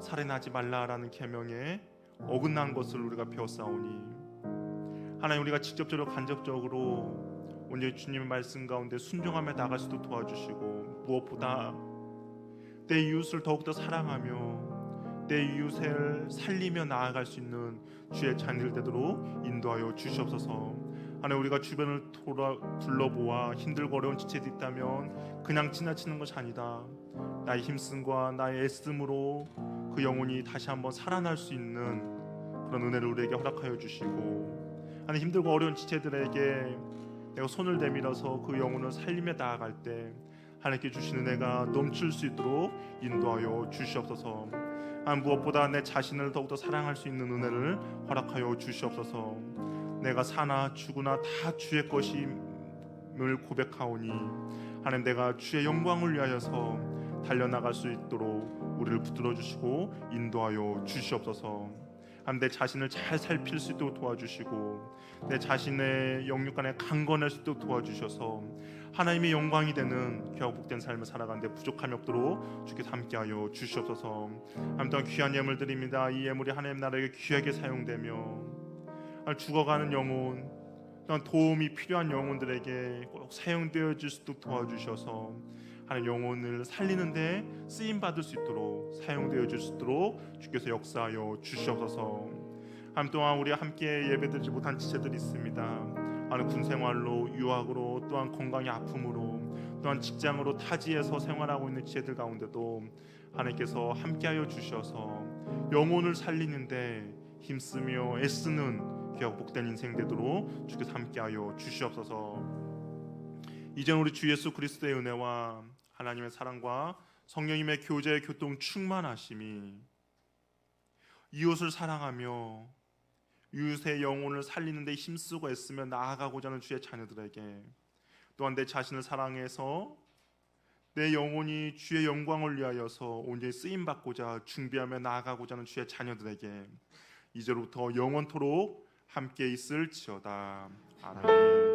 살인하지 말라라는 계명에 어긋난 것을 우리가 배웠사오니 하나님 우리가 직접적으로 간접적으로 온전히 주님의 말씀 가운데 순종하며 나갈 수도 도와주시고 무엇보다 내 이웃을 더욱더 사랑하며 내 이웃을 살리며 나아갈 수 있는 주의 자녀들 되도록 인도하여 주시옵소서. 하나님 우리가 주변을 둘러보아 힘들고 어려운 지체도 있다면 그냥 지나치는 것이 아니다. 나의 힘씀과 나의 애씀으로 그 영혼이 다시 한번 살아날 수 있는 그런 은혜를 우리에게 허락하여 주시고 하나님 힘들고 어려운 지체들에게 내가 손을 내밀어서 그 영혼을 살리며 나아갈 때 하나님께 주신 은혜가 넘칠 수 있도록 인도하여 주시옵소서. 무엇보다 내 자신을 더욱더 사랑할 수 있는 은혜를 허락하여 주시옵소서. 내가 사나 죽으나 다 주의 것임을 고백하오니 하나님 내가 주의 영광을 위하여서 달려나갈 수 있도록 우리를 붙들어 주시고 인도하여 주시옵소서. 하나님 내 자신을 잘 살필 수 있도록 도와주시고 내 자신의 영육간에 강건할 수 있도록 도와주셔서 하나님의 영광이 되는 귀하복된 삶을 살아가는데 부족함이 없도록 주께서 함께하여 주시옵소서. 하나님 또한 귀한 예물 드립니다. 이 예물이 하나님 나라에게 귀하게 사용되며 죽어가는 영혼 또한 도움이 필요한 영혼들에게 꼭 사용되어질 수 있도록 도와주셔서 하나님 영혼을 살리는데 쓰임받을 수 있도록 사용되어질 수 있도록 주께서 역사하여 주시옵소서. 하나님 또한 우리가 함께 예배드리지 못한 지체들이 있습니다. 하나님 군생활로 유학으로 또한 건강의 아픔으로 또한 직장으로 타지에서 생활하고 있는 지체들 가운데도 하나님께서 함께하여 주셔서 영혼을 살리는데 힘쓰며 애쓰는 귀하고 복된 인생 되도록 주께서 함께하여 주시옵소서. 이제는 우리 주 예수 그리스도의 은혜와 하나님의 사랑과 성령님의 교제 교통 충만하심이 이웃을 사랑하며 이웃의 영혼을 살리는 데 힘쓰고 애쓰며 나아가고자 하는 주의 자녀들에게, 또한 내 자신을 사랑해서 내 영혼이 주의 영광을 위하여서 온전히 쓰임받고자 준비하며 나아가고자 하는 주의 자녀들에게 이제로부터 영원토록 함께 있을지어다. 아멘.